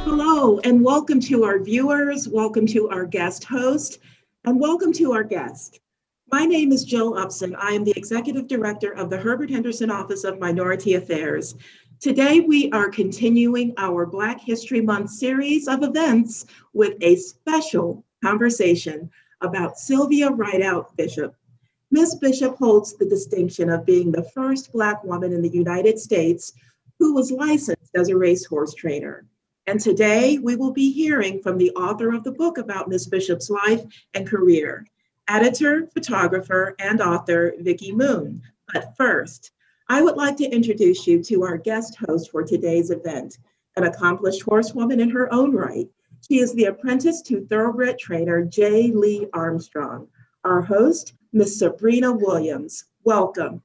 Hello, and welcome to our viewers, welcome to our guest host, and welcome to our guest. My name is Jill Upson. I am the Executive Director of the Herbert Henderson Office of Minority Affairs. Today, we are continuing our Black History Month series of events with a special conversation about Sylvia Rideout Bishop. Ms. Bishop holds the distinction of being the first Black woman in the United States who was licensed as a racehorse trainer. And today we will be hearing from the author of the book about Ms. Bishop's life and career, editor, photographer, and author Vicky Moon. But first, I would like to introduce you to our guest host for today's event, an accomplished horsewoman in her own right. She is the apprentice to thoroughbred trainer J. Lee Armstrong. Our host, Ms. Sabrina Williams. Welcome.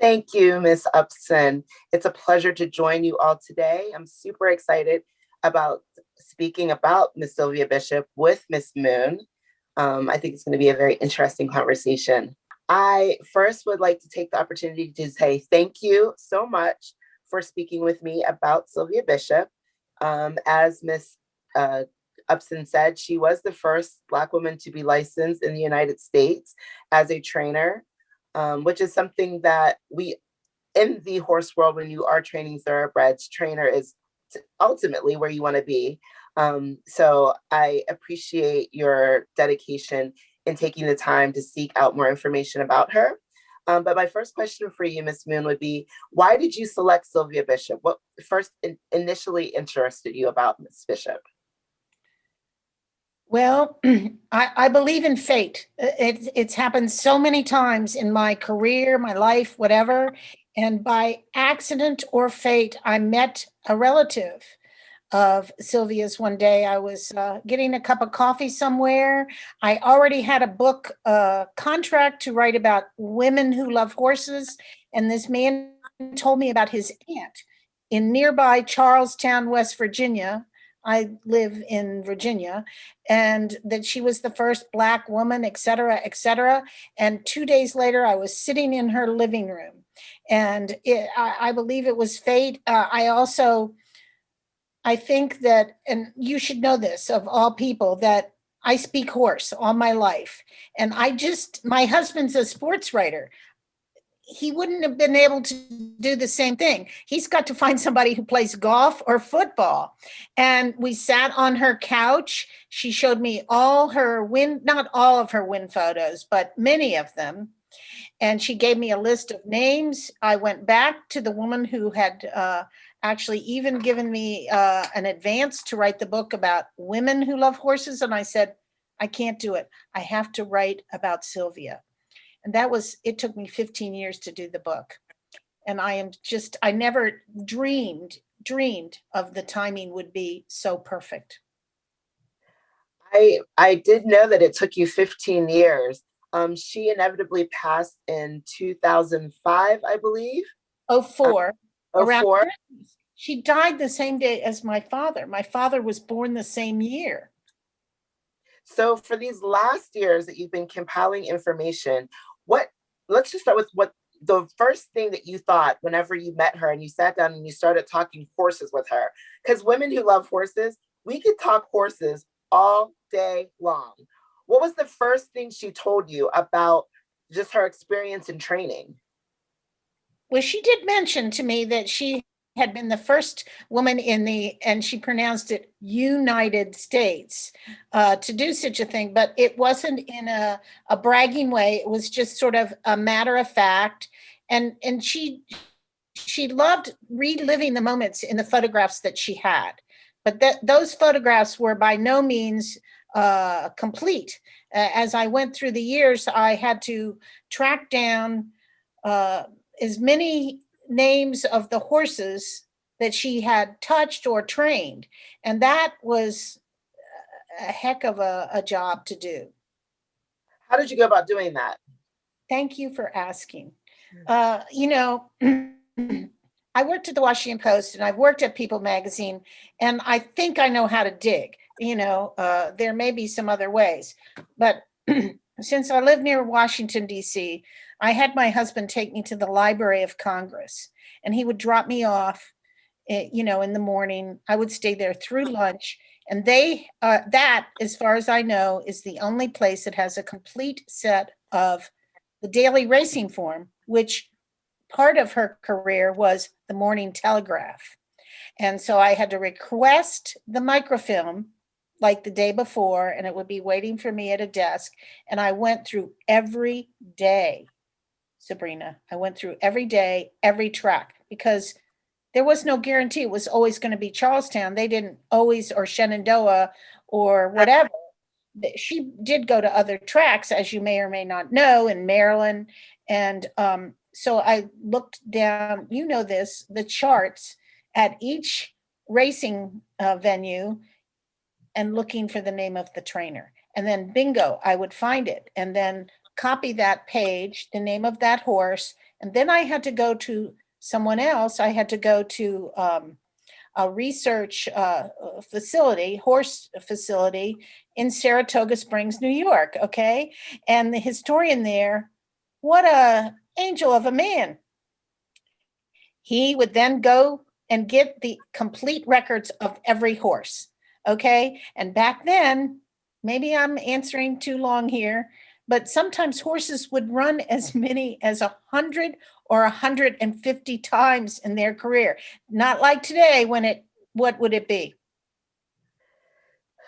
Thank you, Ms. Upson. It's a pleasure to join you all today. I'm super excited about speaking about Ms. Sylvia Bishop with Ms. Moon. I think it's going to be a very interesting conversation. I first would like to take the opportunity to say thank you so much for speaking with me about Sylvia Bishop. As Ms. Upson said, she was the first Black woman to be licensed in the United States as a trainer. Which is something that we, in the horse world, when you are training thoroughbreds, trainer is ultimately where you want to be. So I appreciate your dedication in taking the time to seek out more information about her. But my first question for you, Ms. Moon, would be, why did you select Sylvia Bishop? What first initially interested you about Ms. Bishop? Well, I believe in fate. It's happened so many times in my career, my life, whatever. And by accident or fate, I met a relative of Sylvia's one day. I was getting a cup of coffee somewhere. I already had a book contract to write about women who love horses. And this man told me about his aunt in nearby Charlestown, West Virginia. I live in Virginia, and that she was the first Black woman, et cetera, et cetera. And 2 days later, I was sitting in her living room, and I believe it was fate. I think that, and you should know this of all people, that I speak horse all my life. And my husband's a sports writer. He wouldn't have been able to do the same thing. He's got to find somebody who plays golf or football. And we sat on her couch. She showed me not all of her win photos, but many of them. And she gave me a list of names. I went back to the woman who had actually even given me an advance to write the book about women who love horses. And I said, I can't do it. I have to write about Sylvia. And it took me 15 years to do the book. And I never dreamed of the timing would be so perfect. I did know that it took you 15 years. She inevitably passed in 2005, I believe. 04. 04. She died the same day as my father. My father was born the same year. So for these last years that you've been compiling information, let's just start with what the first thing that you thought whenever you met her and you sat down and you started talking horses with her. Because women who love horses, we could talk horses all day long. What was the first thing she told you about just her experience in training? Well, she did mention to me that she had been the first woman and she pronounced it United States, to do such a thing, but it wasn't in a bragging way. It was just sort of a matter of fact. And she loved reliving the moments in the photographs that she had, but those photographs were by no means complete. As I went through the years, I had to track down as many names of the horses that she had touched or trained. And that was a heck of a job to do. How did you go about doing that? Thank you for asking. I worked at the Washington Post and I've worked at People magazine, and I think I know how to dig. There may be some other ways, but since I live near Washington, D.C., I had my husband take me to the Library of Congress, and he would drop me off in the morning. I would stay there through lunch. And that, as far as I know, is the only place that has a complete set of the daily racing form, which part of her career was the Morning Telegraph. And so I had to request the microfilm like the day before, and it would be waiting for me at a desk. And I went through every day, Sabrina. I went through every day, every track, because there was no guarantee it was always going to be Charlestown. They didn't always, or Shenandoah or whatever. She did go to other tracks, as you may or may not know, in Maryland. And so I looked down, the charts at each racing venue and looking for the name of the trainer. And then bingo, I would find it and then copy that page, the name of that horse. And then I had to go to someone else. I had to go to a research horse facility in Saratoga Springs, New York. Okay. And the historian there, what a angel of a man. He would then go and get the complete records of every horse. Okay. And back then, maybe I'm answering too long here, but sometimes horses would run as many as 100 or 150 times in their career. Not like today what would it be?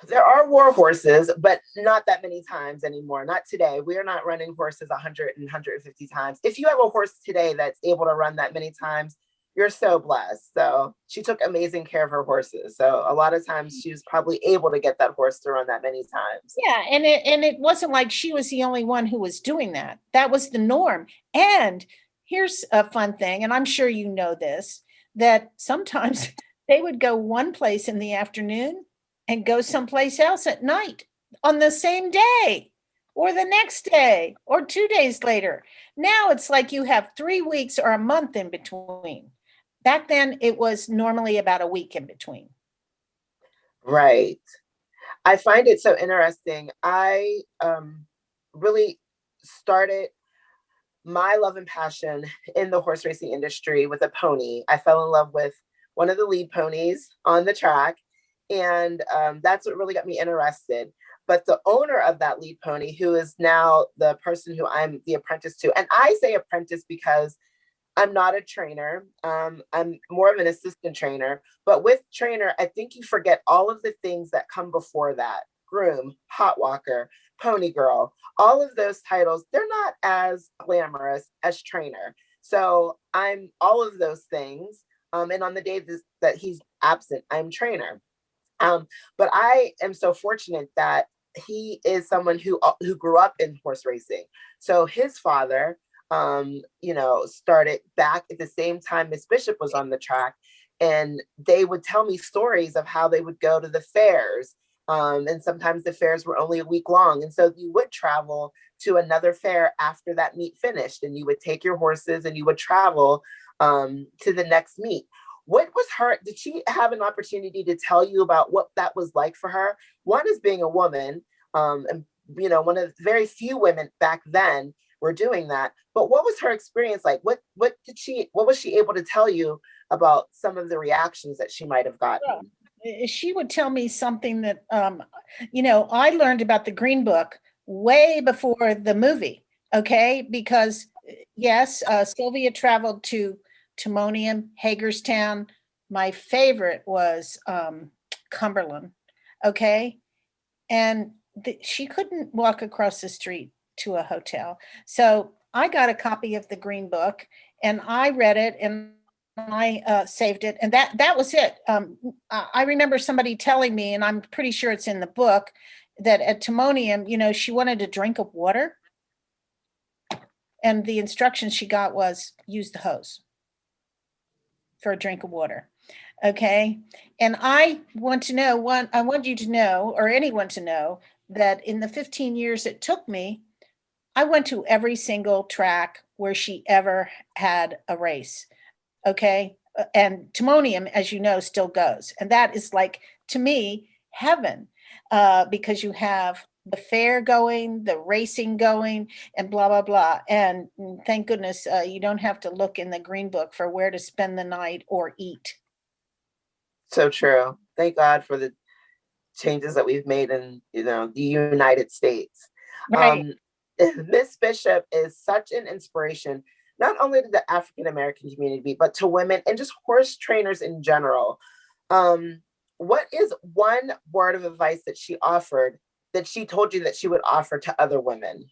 There are war horses, but not that many times anymore. Not today. We are not running horses 100 and 150 times. If you have a horse today that's able to run that many times, you're so blessed. So she took amazing care of her horses. So a lot of times she was probably able to get that horse to run that many times. Yeah, and it wasn't like she was the only one who was doing that. That was the norm. And here's a fun thing, and I'm sure you know this, that sometimes they would go one place in the afternoon and go someplace else at night on the same day or the next day or 2 days later. Now it's like you have 3 weeks or a month in between. Back then, it was normally about a week in between. Right. I find it so interesting. I really started my love and passion in the horse racing industry with a pony. I fell in love with one of the lead ponies on the track, and that's what really got me interested. But the owner of that lead pony, who is now the person who I'm the apprentice to, and I say apprentice because I'm not a trainer. I'm more of an assistant trainer. But with trainer, I think you forget all of the things that come before that. Groom, hot walker, pony girl, all of those titles, they're not as glamorous as trainer. So I'm all of those things. And on the day that he's absent, I'm trainer. But I am so fortunate that he is someone who grew up in horse racing. So his father, started back at the same time Miss Bishop was on the track, and they would tell me stories of how they would go to the fairs. And sometimes the fairs were only a week long. And so you would travel to another fair after that meet finished, and you would take your horses and you would travel to the next meet. Did she have an opportunity to tell you about what that was like for her? One is being a woman, and one of the very few women back then were doing that. But what was her experience like? What was she able to tell you about some of the reactions that she might have gotten? She would tell me something that, I learned about the Green Book way before the movie. Okay. Because yes, Sylvia traveled to Timonium, Hagerstown. My favorite was Cumberland. Okay. And she couldn't walk across the street to a hotel. So I got a copy of the Green Book and I read it and I saved it. And that was it. I remember somebody telling me, and I'm pretty sure it's in the book, that at Timonium, she wanted a drink of water. And the instructions she got was use the hose for a drink of water. Okay. And I want you to know, or anyone to know, that in the 15 years it took me, I went to every single track where she ever had a race. Okay. And Timonium, as you know, still goes. And that is like, to me, heaven, because you have the fair going, the racing going, and blah, blah, blah. And thank goodness you don't have to look in the Green Book for where to spend the night or eat. So true. Thank God for the changes that we've made in, the United States. Right. Miss Bishop is such an inspiration, not only to the African American community, but to women and just horse trainers in general. What is one word of advice that she offered that she told you that she would offer to other women?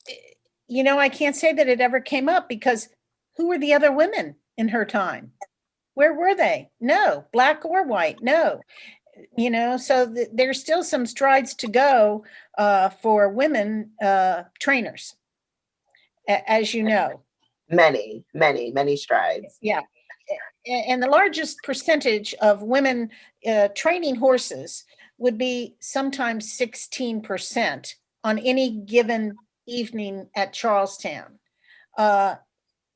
I can't say that it ever came up because who were the other women in her time? Where were they? No, black or white, no. So there's still some strides to go for women trainers, as you know. Many, many, many strides. Yeah. And the largest percentage of women training horses would be sometimes 16% on any given evening at Charlestown.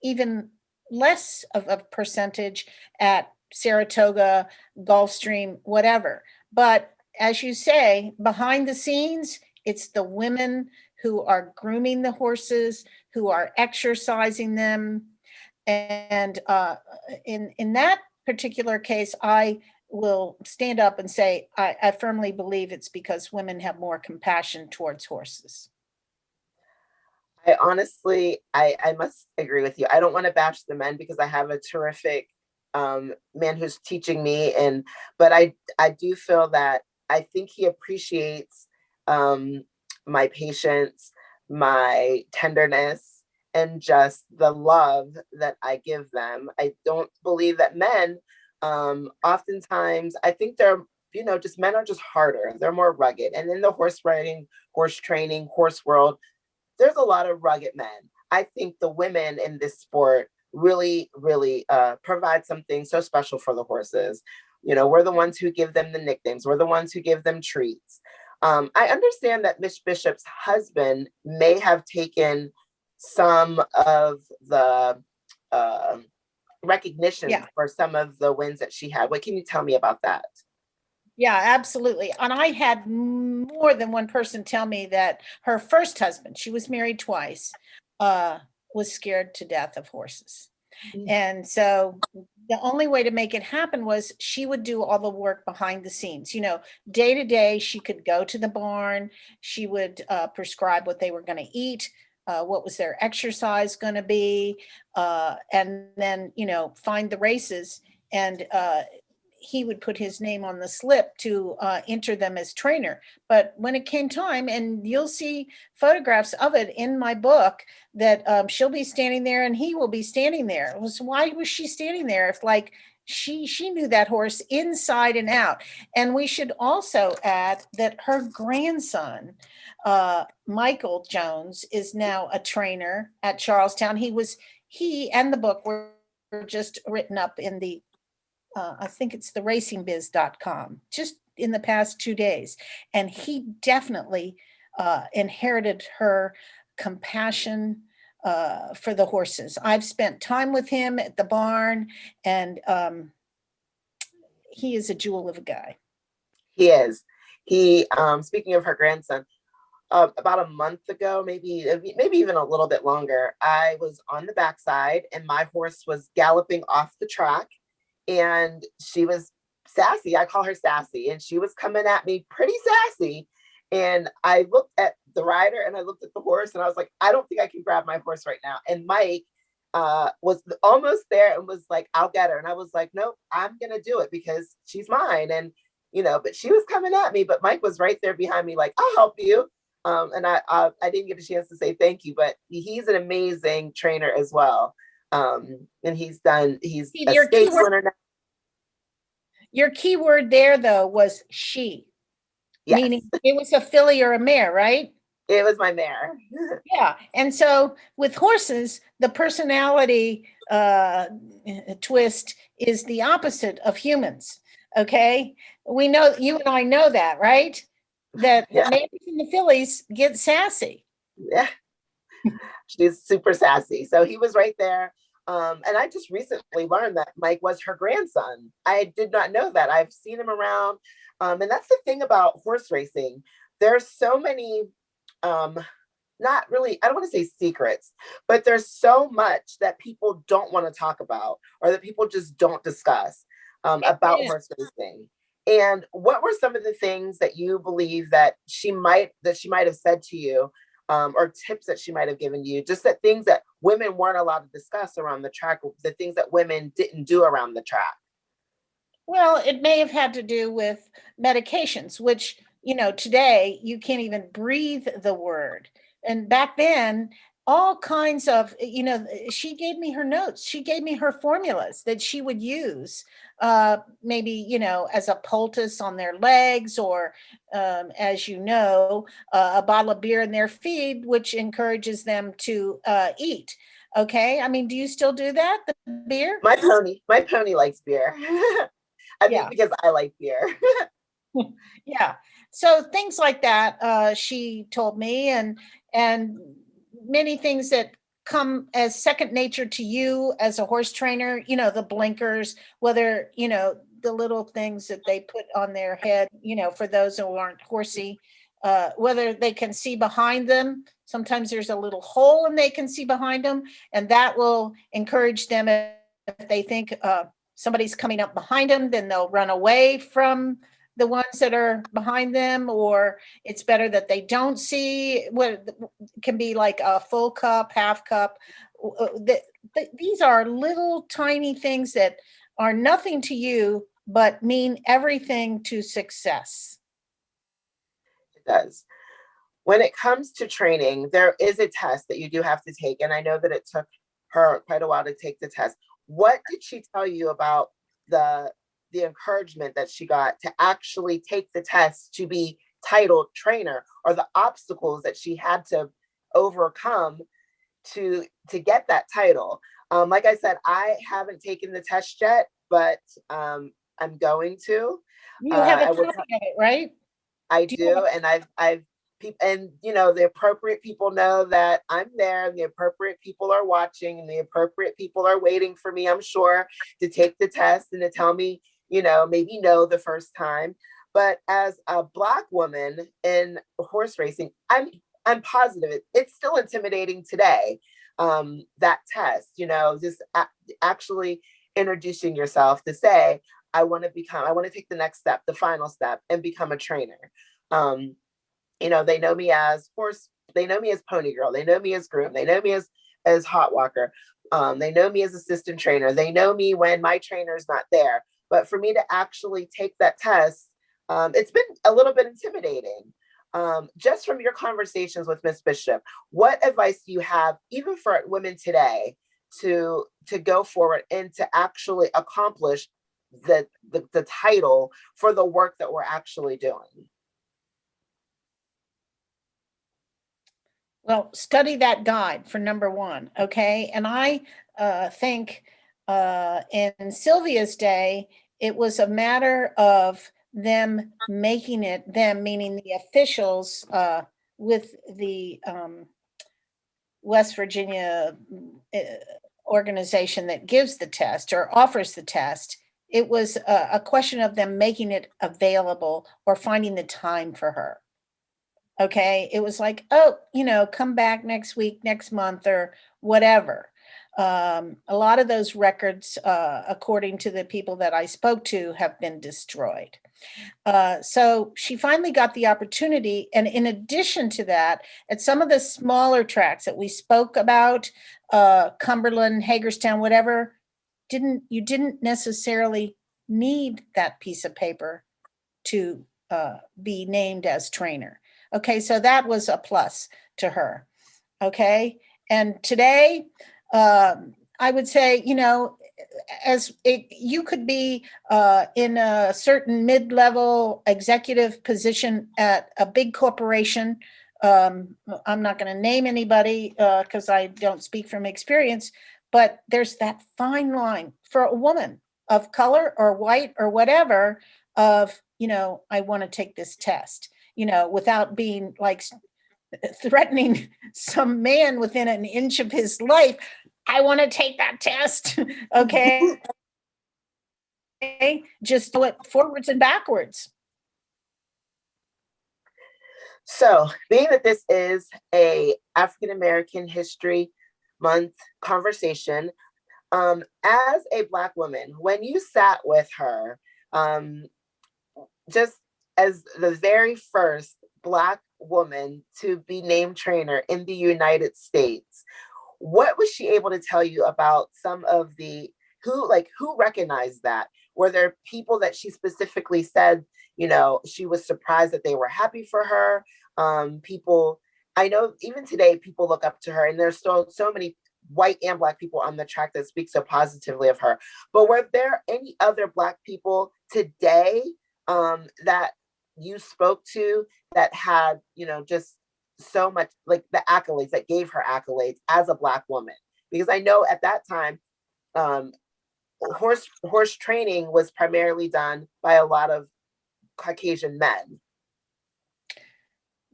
Even less of a percentage at Saratoga, Gulfstream, whatever. But as you say, behind the scenes, it's the women who are grooming the horses, who are exercising them. And in that particular case, I will stand up and say, I firmly believe it's because women have more compassion towards horses. I honestly, I must agree with you. I don't want to bash the men because I have a terrific man who's teaching me, but I do feel that I think he appreciates my patience, my tenderness, and just the love that I give them. I don't believe that men, oftentimes, I think they're, just men are just harder. They're more rugged. And in the horse riding, horse training, horse world, there's a lot of rugged men. I think the women in this sport really, really provide something so special for the horses. We're the ones who give them the nicknames. We're the ones who give them treats. I understand that Miss Bishop's husband may have taken some of the recognition for some of the wins that she had. What can you tell me about that? Yeah, absolutely. And I had more than one person tell me that her first husband, she was married twice, was scared to death of horses. And so the only way to make it happen was she would do all the work behind the scenes. Day to day, she could go to the barn. She would prescribe what they were going to eat, what was their exercise going to be, and then, find the races. And he would put his name on the slip to enter them as trainer. But when it came time, and you'll see photographs of it in my book, that she'll be standing there and he will be standing there. Why was she standing there if she knew that horse inside and out? And we should also add that her grandson, Michael Jones, is now a trainer at Charlestown. He and the book were just written up in the I think it's the racingbiz.com, just in the past 2 days. And he definitely inherited her compassion for the horses. I've spent time with him at the barn, and he is a jewel of a guy. He is. Speaking of her grandson, about a month ago, maybe even a little bit longer, I was on the backside and my horse was galloping off the track. And she was sassy. I call her sassy. And she was coming at me pretty sassy. And I looked at the rider and I looked at the horse and I was like, I don't think I can grab my horse right now. And Mike was almost there and was like, I'll get her. And I was like, nope, I'm going to do it because she's mine. And, but she was coming at me, but Mike was right there behind me, like, I'll help you. And I didn't get a chance to say thank you, but he's an amazing trainer as well. And he's a state winner now. Your key word there, though, was she. Yes. Meaning it was a filly or a mare, right? It was my mare. Yeah. And so with horses, the personality twist is the opposite of humans. Okay. We know, you and I know that, right? That the mares and the fillies get sassy. Yeah. She's super sassy. So he was right there. And I just recently learned that Mike was her grandson. I did not know that. I've seen him around. And that's the thing about horse racing. There's so many, not really, I don't want to say secrets, but there's so much that people don't want to talk about or that people just don't discuss. about horse racing. And what were some of the things that you believe that she might have said to you, or tips that she might have given you, just that things that women weren't allowed to discuss around the track, the things that women didn't do around the track? Well, it may have had to do with medications, which, today you can't even breathe the word. And back then, all kinds of, she gave me her notes. She gave me her formulas that she would use, maybe, as a poultice on their legs, or, as a bottle of beer in their feed, which encourages them to eat. Okay. I mean, do you still do that? The beer? My pony likes beer. I Yeah. think because I like beer. Yeah. So things like that, she told me, and many things that come as second nature to you as a horse trainer, the blinkers, whether, the little things that they put on their head, for those who aren't horsey, whether they can see behind them. Sometimes there's a little hole and they can see behind them, and that will encourage them. If they think somebody's coming up behind them, then they'll run away from the ones that are behind them, or it's better that they don't see what can be like a full cup, half cup. These are little tiny things that are nothing to you, but mean everything to success. It does. When it comes to training, there is a test that you do have to take. And I know that it took her quite a while to take the test. What did she tell you about the encouragement that she got to actually take the test to be titled trainer, or the obstacles that she had to overcome to get that title? Like I said, I haven't taken the test yet, but I'm going to. You have a copy of it, right? I do, and I've and the appropriate people know that I'm there, and the appropriate people are watching, and the appropriate people are waiting for me, I'm sure, to take the test and to tell me, maybe no the first time. But as a Black woman in horse racing, I'm positive it's still intimidating today. That test, just actually introducing yourself to say, I want to take the next step, the final step, and become a trainer. They know me as pony girl, they know me as groom, they know me as hot walker, they know me as assistant trainer, they know me when my trainer's not there. But for me to actually take that test, it's been a little bit intimidating. Just from your conversations with Miss Bishop, what advice do you have, even for women today, to go forward and to actually accomplish the title for the work that we're actually doing? Well, study that guide for number one, okay? And I think in Sylvia's day, it was a matter of them making it, them meaning the officials with the West Virginia organization that gives the test or offers the test. It was a question of them making it available or finding the time for her. Okay. It was like, oh, come back next week, next month, or whatever. A lot of those records, according to the people that I spoke to, have been destroyed. So she finally got the opportunity. And in addition to that, at some of the smaller tracks that we spoke about, Cumberland, Hagerstown, whatever, you didn't necessarily need that piece of paper to be named as trainer. Okay, so that was a plus to her. Okay, and today, I would say, you could be in a certain mid-level executive position at a big corporation. I'm not going to name anybody because I don't speak from experience, but there's that fine line for a woman of color or white or whatever of, I want to take this test, without being like threatening some man within an inch of his life. I want to take that test. Okay. Just do it forwards and backwards. So, being that this is a African American History Month conversation, As a Black woman, when you sat with her, just as the very first Black woman to be named trainer in the United States, what was she able to tell you about some of the who recognized that? Were there people that she specifically said, she was surprised that they were happy for her? People, I know even today people look up to her, and there's still so many white and Black people on the track that speak so positively of her. But were there any other Black people today that you spoke to that had, just so much, like the accolades, that gave her accolades as a Black woman? Because I know at that time, horse training was primarily done by a lot of Caucasian men.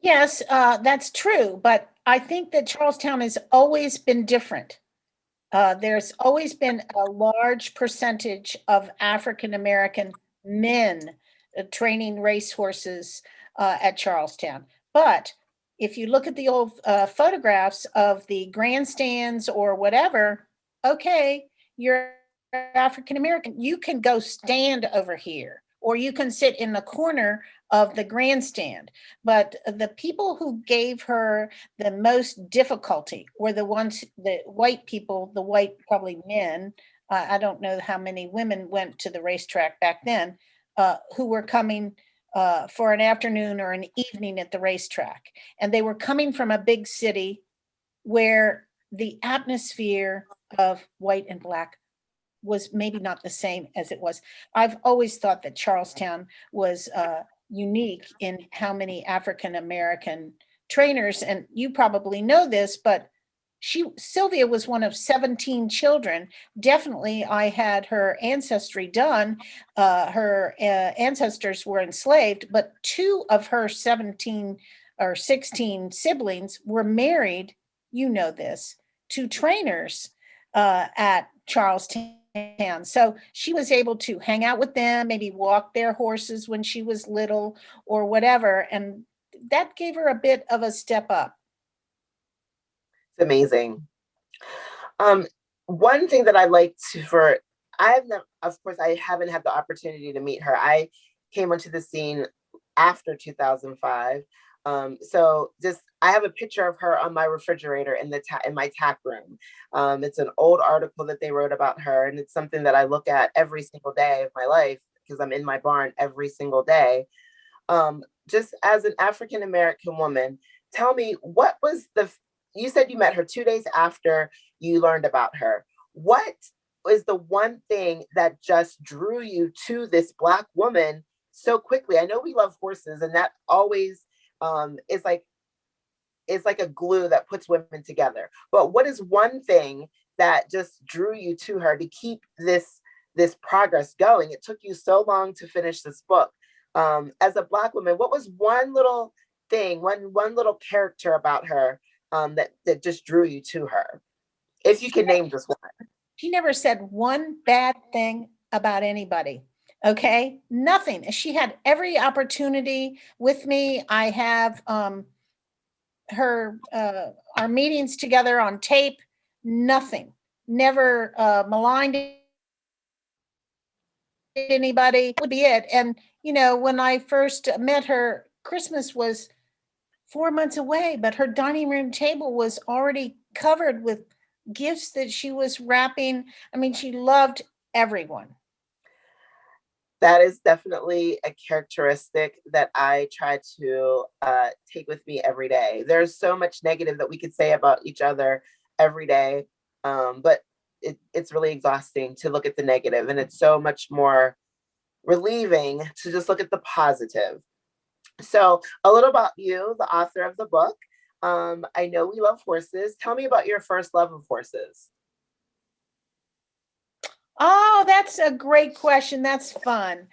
Yes, that's true. But I think that Charlestown has always been different. There's always been a large percentage of African American men training racehorses at Charlestown. But if you look at the old photographs of the grandstands or whatever, okay, you're African American, you can go stand over here, or you can sit in the corner of the grandstand. But the people who gave her the most difficulty were the ones, the white people, the white probably men. I don't know how many women went to the racetrack back then, who were coming for an afternoon or an evening at the racetrack. And they were coming from a big city where the atmosphere of white and Black was maybe not the same as it was. I've always thought that Charlestown was unique in how many African American trainers, and you probably know this, but Sylvia was one of 17 children. Definitely, I had her ancestry done. Her ancestors were enslaved, but 2 of her 17 or 16 siblings were married, you know this, to trainers at Charlestown. So she was able to hang out with them, maybe walk their horses when she was little or whatever. And that gave her a bit of a step up. It's amazing. One thing that I like of course, I haven't had the opportunity to meet her. I came onto the scene after 2005. So I have a picture of her on my refrigerator in my tack room. It's an old article that they wrote about her, and it's something that I look at every single day of my life because I'm in my barn every single day. Just as an African American woman, tell me, you said you met her 2 days after you learned about her. What is the one thing that just drew you to this Black woman so quickly? I know we love horses, and that always is like a glue that puts women together. But what is one thing that just drew you to her to keep this progress going? It took you so long to finish this book. As a Black woman, what was one little thing, one little character about her that just drew you to her? If you can name just one. She never said one bad thing about anybody. Okay, nothing. She had every opportunity with me. I have our meetings together on tape. Nothing. Never maligned anybody. Would be it. And when I first met her, Christmas was 4 months away, but her dining room table was already covered with gifts that she was wrapping. I mean, she loved everyone. That is definitely a characteristic that I try to take with me every day. There's so much negative that we could say about each other every day, but it's really exhausting to look at the negative, and it's so much more relieving to just look at the positive. So a little about you, the author of the book. I know we love horses. Tell me about your first love of horses. Oh, that's a great question. That's fun.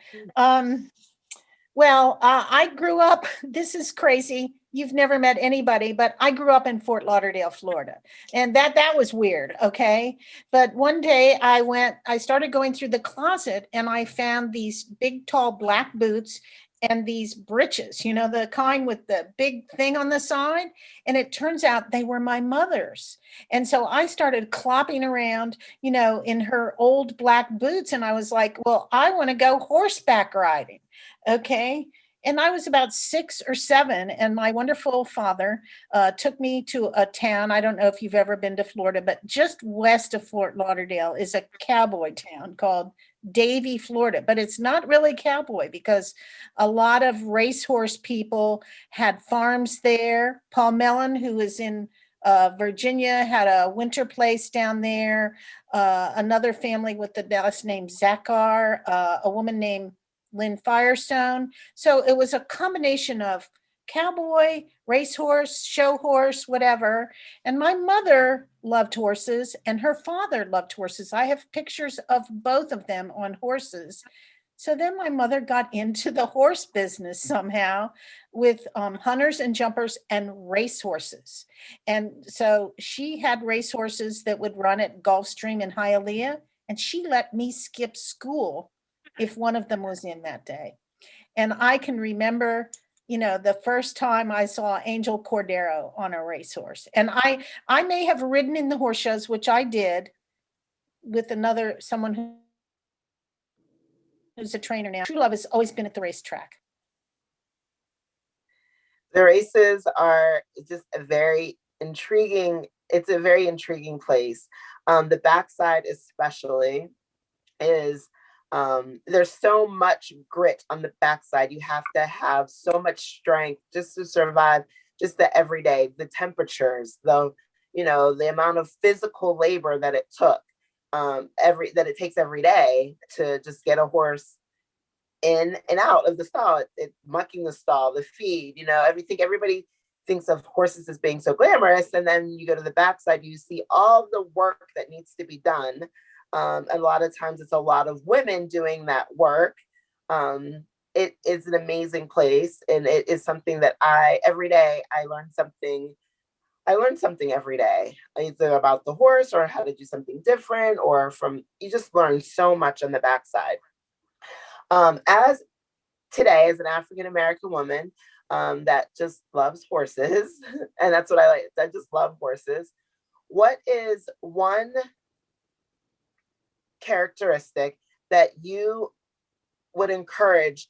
Well, I grew up, this is crazy. You've never met anybody, but I grew up in Fort Lauderdale, Florida. And that was weird, okay? But one day I started going through the closet and I found these big, tall black boots and these breeches, the kind with the big thing on the side. And it turns out they were my mother's. And so I started clopping around, in her old black boots. And I was like, well, I want to go horseback riding. Okay. And I was about 6 or 7, and my wonderful father took me to a town. I don't know if you've ever been to Florida, but just west of Fort Lauderdale is a cowboy town called Davie, Florida. But it's not really cowboy because a lot of racehorse people had farms there. Paul Mellon, who is in Virginia, had a winter place down there. Another family with the last name Zachar, a woman named Lynn Firestone. So it was a combination of cowboy, racehorse, show horse, whatever. And my mother loved horses and her father loved horses. I have pictures of both of them on horses. So then my mother got into the horse business somehow with hunters and jumpers and racehorses. And so she had racehorses that would run at Gulfstream in Hialeah, and she let me skip school if one of them was in that day. And I can remember, the first time I saw Angel Cordero on a racehorse. And I may have ridden in the horse shows, which I did with someone who's a trainer now. True love has always been at the racetrack. The races are just a very intriguing place. The backside especially is there's so much grit on the backside. You have to have so much strength just to survive just the everyday, the temperatures, the amount of physical labor that it took, that it takes every day to just get a horse in and out of the stall, mucking the stall, the feed, everybody thinks of horses as being so glamorous. And then you go to the backside, you see all the work that needs to be done. A lot of times it's a lot of women doing that work. It is an amazing place. And it is something that every day I learn something every day, either about the horse or how to do something different, or you just learn so much on the backside. As an African-American woman that just loves horses, and that's what I like, I just love horses. What is one characteristic that you would encourage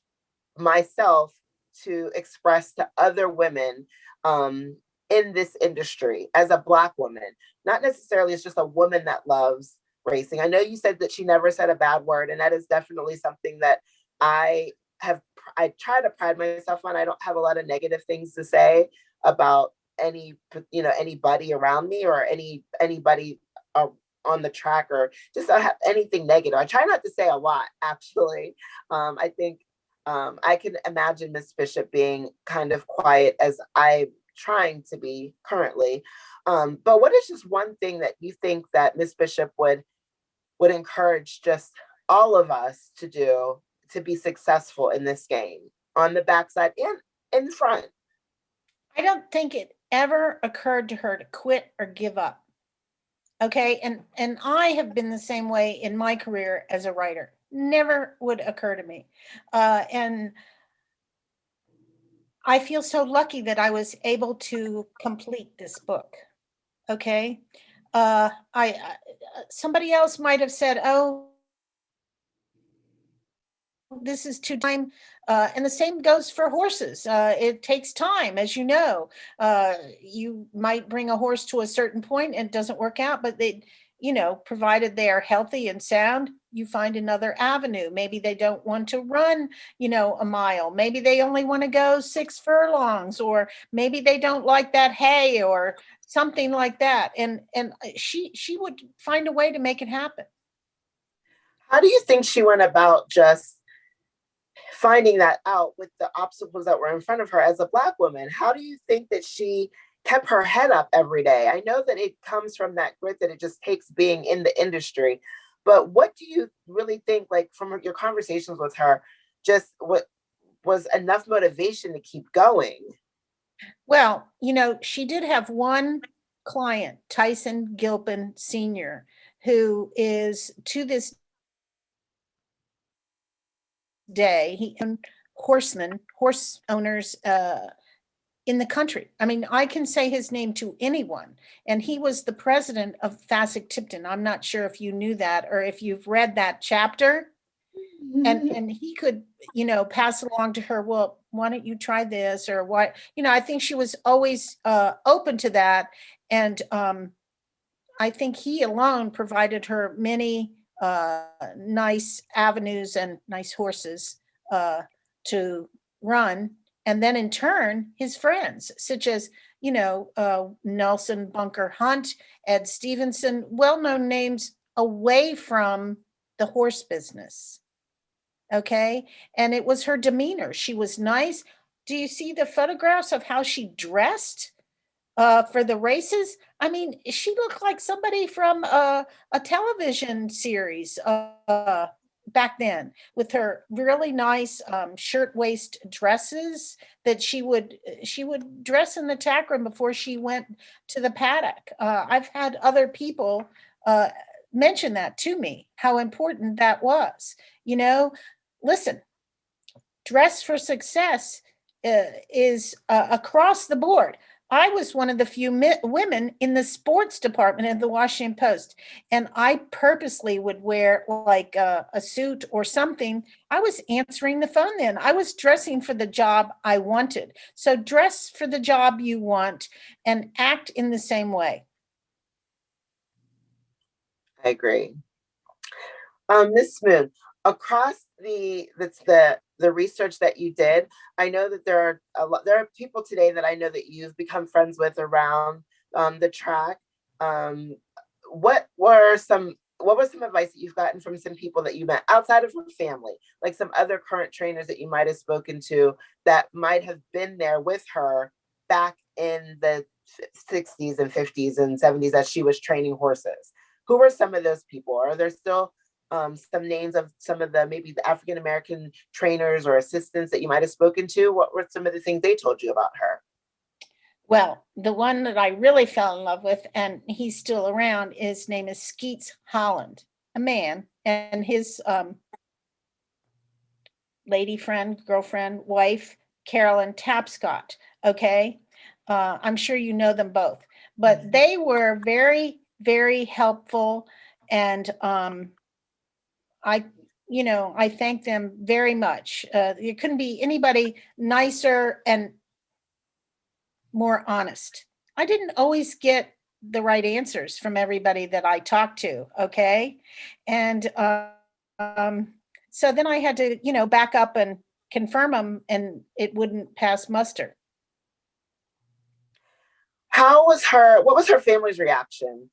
myself to express to other women in this industry as a Black woman? Not necessarily as just a woman that loves racing. I know you said that she never said a bad word, and that is definitely something that I try to pride myself on. I don't have a lot of negative things to say about anybody around me or anybody on the track, or just don't have anything negative. I try not to say a lot, actually. I think I can imagine Miss Bishop being kind of quiet as I'm trying to be currently. But what is just one thing that you think that Miss Bishop would encourage just all of us to do to be successful in this game, on the backside and in front? I don't think it ever occurred to her to quit or give up. Okay. And I have been the same way in my career as a writer. Never would occur to me. And I feel so lucky that I was able to complete this book. Okay. Somebody else might have said, oh, this is too time. And the same goes for horses. It takes time, as you know. You might bring a horse to a certain point and it doesn't work out, but provided they are healthy and sound, you find another avenue. Maybe they don't want to run, a mile. Maybe they only want to go 6 furlongs, or maybe they don't like that hay or something like that. And she would find a way to make it happen. How do you think she went about just finding that out with the obstacles that were in front of her as a Black woman? How do you think that she kept her head up every day? I know that it comes from that grit that it just takes being in the industry, but what do you really think, like from your conversations with her, just what was enough motivation to keep going? Well, she did have one client, Tyson Gilpin Sr., who is to this day, he owned horse owners in the country. I mean, I can say his name to anyone. And he was the president of Fasig-Tipton. I'm not sure if you knew that or if you've read that chapter. And he could, pass along to her, well, why don't you try this or what? I think she was always open to that. And I think he alone provided her many nice avenues and nice horses to run. And then in turn, his friends, such as, Nelson Bunker Hunt, Ed Stevenson, well-known names away from the horse business. Okay. And it was her demeanor. She was nice. Do you see the photographs of how she dressed for the races? I mean, she looked like somebody from a television series back then, with her really nice shirtwaist dresses that she would dress in the tack room before she went to the paddock. I've had other people mention that to me, how important that was. Listen, dress for success is across the board. I was one of the few women in the sports department of the Washington Post, and I purposely would wear like a suit or something. I was answering the phone then. I was dressing for the job I wanted. So dress for the job you want and act in the same way. I agree. Ms. Moon, across the research that you did, I know that there are people today that I know that you've become friends with around the track. What was some advice that you've gotten from some people that you met outside of your family, like some other current trainers that you might have spoken to that might have been there with her back in the 60s and 50s and 70s as she was training horses? Who were some of those people? Are there still some names of some of maybe the African-American trainers or assistants that you might have spoken to? What were some of the things they told you about her? Well, the one that I really fell in love with, and he's still around, his name is Skeets Holland, a man, and his lady friend, girlfriend, wife, Carolyn Tapscott. Okay. I'm sure you know them both, but they were very, very helpful. And I thank them very much. It couldn't be anybody nicer and more honest. I didn't always get the right answers from everybody that I talked to. Okay. And so then I had to, back up and confirm them, and it wouldn't pass muster. What was her family's reaction?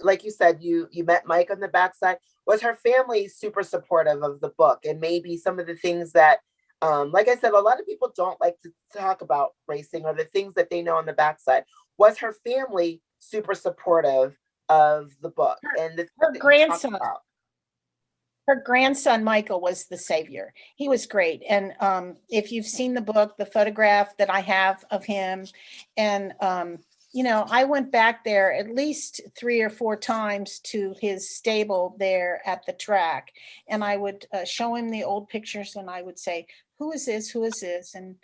Like you said, you met Mike on the backside. Was her family super supportive of the book and maybe some of the things that, like I said, a lot of people don't like to talk about racing or the things that they know on the backside. Was her family super supportive of the book and her grandson? Her grandson, Michael, was the savior. He was great. And if you've seen the book, the photograph that I have of him, and I went back there at least 3 or 4 times to his stable there at the track. And I would show him the old pictures and I would say, who is this? Who is this? And,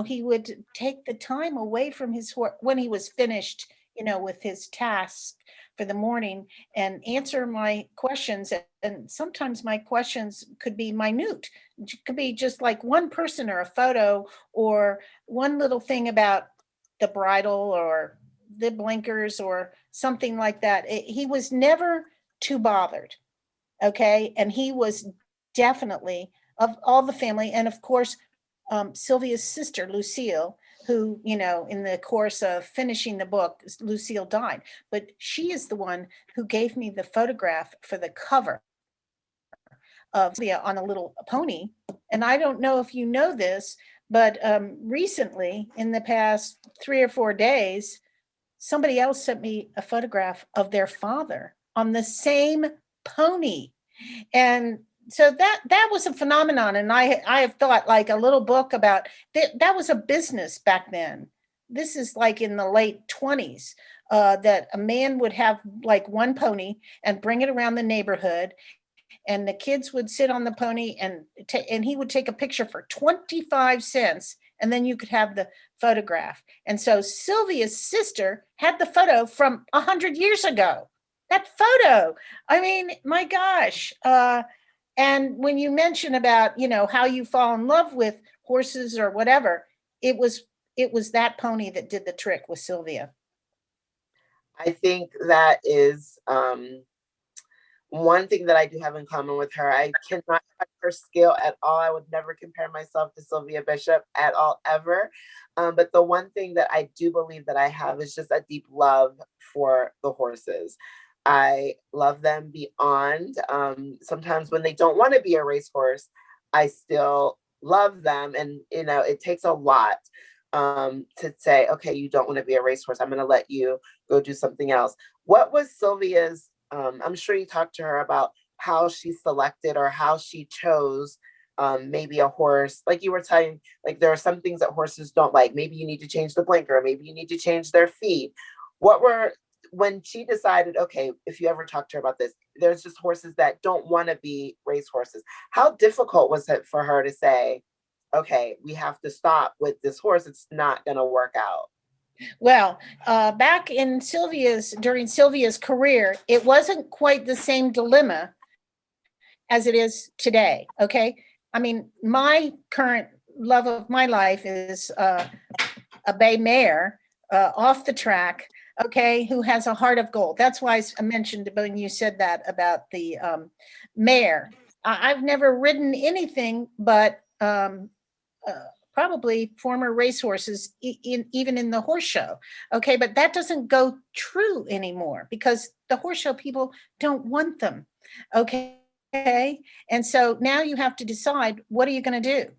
he would take the time away from his work when he was finished, with his task for the morning and answer my questions. And sometimes my questions could be minute. It could be just like one person or a photo or one little thing about the bridle or the blinkers or something like that. He was never too bothered. Okay. And he was definitely, of all the family, and of course, Sylvia's sister, Lucille, who, in the course of finishing the book, Lucille died, but she is the one who gave me the photograph for the cover of Sylvia on a little pony. And I don't know if you know this, but recently, in the past 3 or 4 days, somebody else sent me a photograph of their father on the same pony. And so that was a phenomenon. And I have thought like a little book about that was a business back then. This is like in the late 20s, that a man would have like one pony and bring it around the neighborhood and the kids would sit on the pony and he would take a picture for 25 cents, and then you could have the photograph. And so Sylvia's sister had the photo from 100 years ago. That photo, I mean, my gosh. And when you mention about, how you fall in love with horses or whatever, it was that pony that did the trick with Sylvia. I think that is one thing that I do have in common with her. I cannot touch her skill at all. I would never compare myself to Sylvia Bishop at all, ever. But the one thing that I do believe that I have is just a deep love for the horses. I love them beyond. Sometimes when they don't want to be a racehorse, I still love them. And, it takes a lot to say, okay, you don't want to be a racehorse. I'm going to let you go do something else. What was Sylvia's, I'm sure you talked to her about how she selected or how she chose maybe a horse. Like you were telling, like there are some things that horses don't like. Maybe you need to change the blinker. Maybe you need to change their feet. When she decided, okay, if you ever talk to her about this, there's just horses that don't want to be race horses. How difficult was it for her to say, okay, we have to stop with this horse. It's not going to work out. Well, back in during Sylvia's career, it wasn't quite the same dilemma as it is today. Okay. I mean, my current love of my life is a bay mare off the track. Okay, who has a heart of gold. That's why I mentioned when you said that about the mare. I've never ridden anything but probably former racehorses, even in the horse show. Okay, but that doesn't go true anymore because the horse show people don't want them. Okay, and so now you have to decide, what are you going to do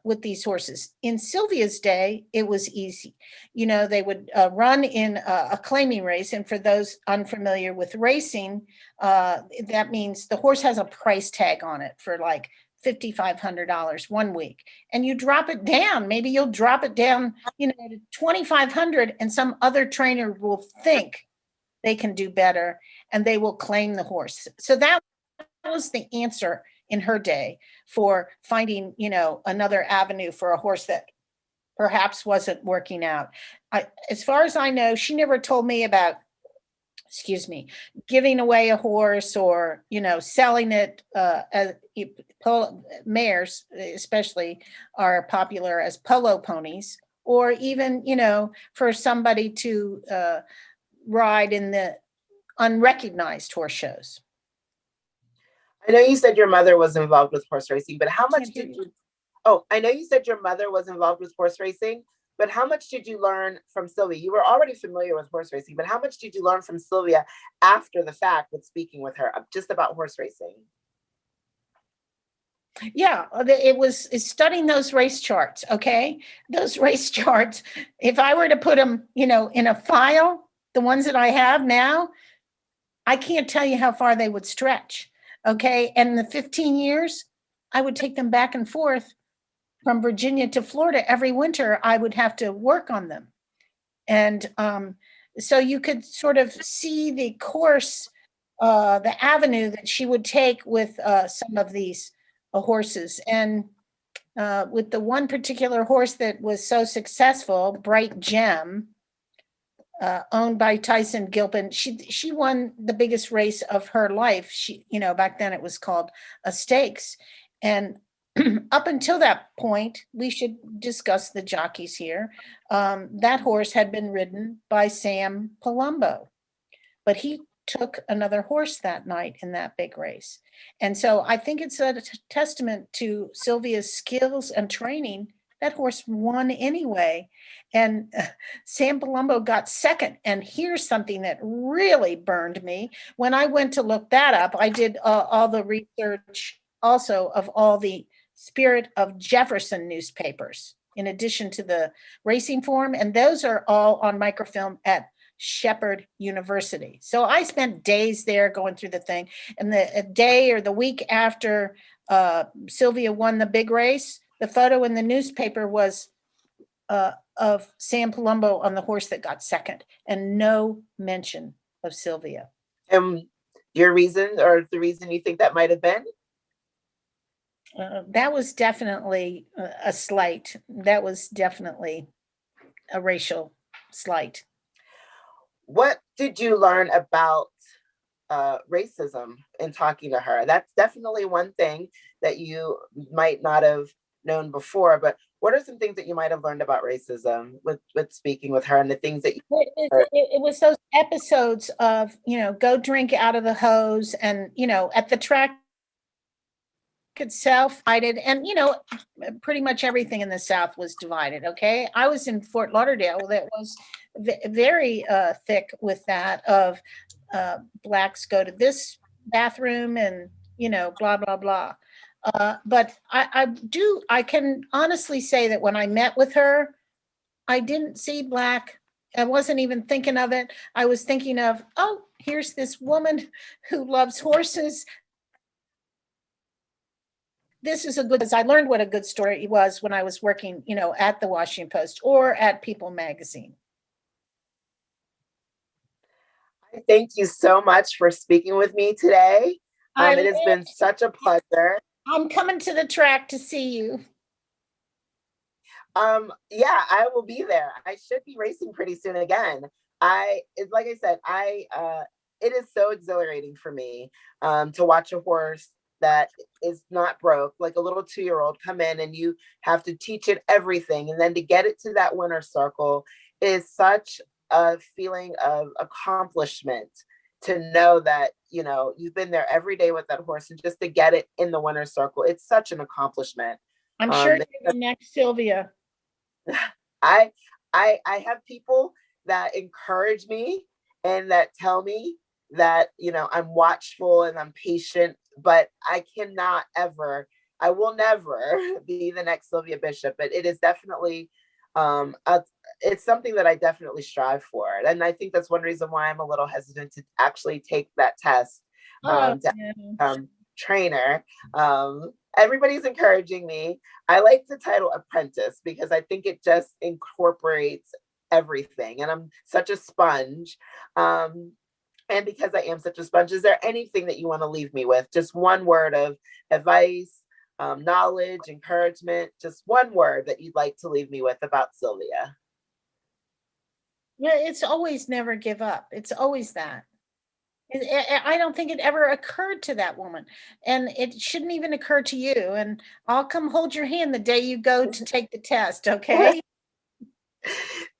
with these horses? In Sylvia's day, it was easy. They would run in a claiming race. And for those unfamiliar with racing, that means the horse has a price tag on it for like $5,500 one week. And you drop it down. Maybe you'll drop it down, to $2,500, and some other trainer will think they can do better and they will claim the horse. So that was the answer in her day for finding, another avenue for a horse that perhaps wasn't working out. As far as I know, she never told me about, giving away a horse or, selling it. Mares, especially, are popular as polo ponies, or even, for somebody to ride in the unrecognized horse shows. I know you said your mother was involved with horse racing, but how much did you? Oh, I know you said your mother was involved with horse racing, but how much did you learn from Sylvia? You were already familiar with horse racing, but how much did you learn from Sylvia after the fact with speaking with her just about horse racing? Yeah, it's studying those race charts. Okay, those race charts. If I were to put them, in a file, the ones that I have now, I can't tell you how far they would stretch. Okay. And in the 15 years, I would take them back and forth from Virginia to Florida every winter. I would have to work on them. And so you could sort of see the course, the avenue that she would take with some of these horses. And with the one particular horse that was so successful, Bright Gem, owned by Tyson Gilpin, she won the biggest race of her life. She, back then it was called a stakes. And up until that point, we should discuss the jockeys here. That horse had been ridden by Sam Palumbo, but he took another horse that night in that big race. And so I think it's a testament to Sylvia's skills and training. That horse won anyway. And Sam Palumbo got second. And here's something that really burned me. When I went to look that up, I did all the research also of all the Spirit of Jefferson newspapers, in addition to the Racing Form. And those are all on microfilm at Shepherd University. So I spent days there going through the thing. And the day or the week after Sylvia won the big race, the photo in the newspaper was of Sam Palumbo on the horse that got second, and no mention of Sylvia. And your reason or the reason you think that might have been? That was definitely a slight. That was definitely a racial slight. What did you learn about racism in talking to her? That's definitely one thing that you might not have known before, but what are some things that you might have learned about racism with speaking with her and the things that you heard? It was those episodes of, go drink out of the hose and, at the track itself divided, and pretty much everything in the South was divided. Okay, I was in Fort Lauderdale that was very thick with that of blacks go to this bathroom and blah blah blah. But I can honestly say that when I met with her, I didn't see black. I wasn't even thinking of it. I was thinking of, oh, here's this woman who loves horses. This is I learned what a good story was when I was working, at the Washington Post or at People magazine. Thank you so much for speaking with me today. It has been such a pleasure. I'm coming to the track to see you. Yeah, I will be there. I should be racing pretty soon again. Like I said, it is so exhilarating for me to watch a horse that is not broke, like a little 2-year-old come in and you have to teach it everything. And then to get it to that winner's circle is such a feeling of accomplishment, to know that, you've been there every day with that horse, and just to get it in the winner's circle, it's such an accomplishment. I'm sure you're the next Sylvia. I have people that encourage me and that tell me that, I'm watchful and I'm patient, but I will never be the next Sylvia Bishop. But it is definitely, it's something that I definitely strive for. And I think that's one reason why I'm a little hesitant to actually take that test. Trainer. Everybody's encouraging me. I like the title apprentice because I think it just incorporates everything. And I'm such a sponge. And because I am such a sponge, is there anything that you want to leave me with? Just one word of advice, knowledge, encouragement, just one word that you'd like to leave me with about Sylvia. Yeah, it's always never give up. It's always that. I don't think it ever occurred to that woman, and it shouldn't even occur to you. And I'll come hold your hand the day you go to take the test. Okay.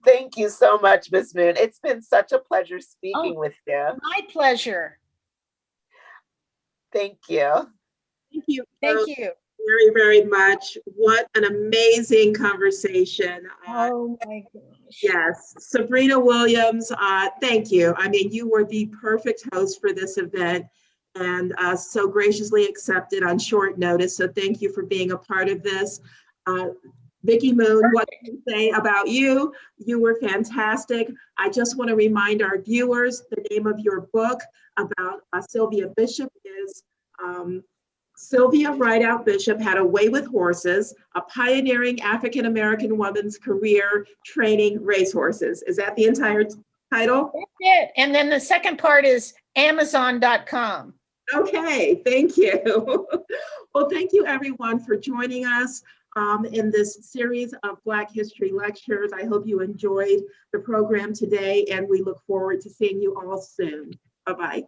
Thank you so much, Miss Moon. It's been such a pleasure speaking with you. My pleasure. Thank you. Thank you. Thank you very, very much. What an amazing conversation. Oh my gosh. Yes, Sabrina Williams, thank you. I mean, you were the perfect host for this event and so graciously accepted on short notice. So thank you for being a part of this. Vicky Moon, what can I say about you? You were fantastic. I just want to remind our viewers, the name of your book about Sylvia Bishop is Sylvia Rideout Bishop Had a Way with Horses, a pioneering African-American woman's career training racehorses. Is that the entire title? That's it. And then the second part is Amazon.com. Okay, thank you. Well, thank you everyone for joining us in this series of Black History Lectures. I hope you enjoyed the program today, and we look forward to seeing you all soon. Bye-bye.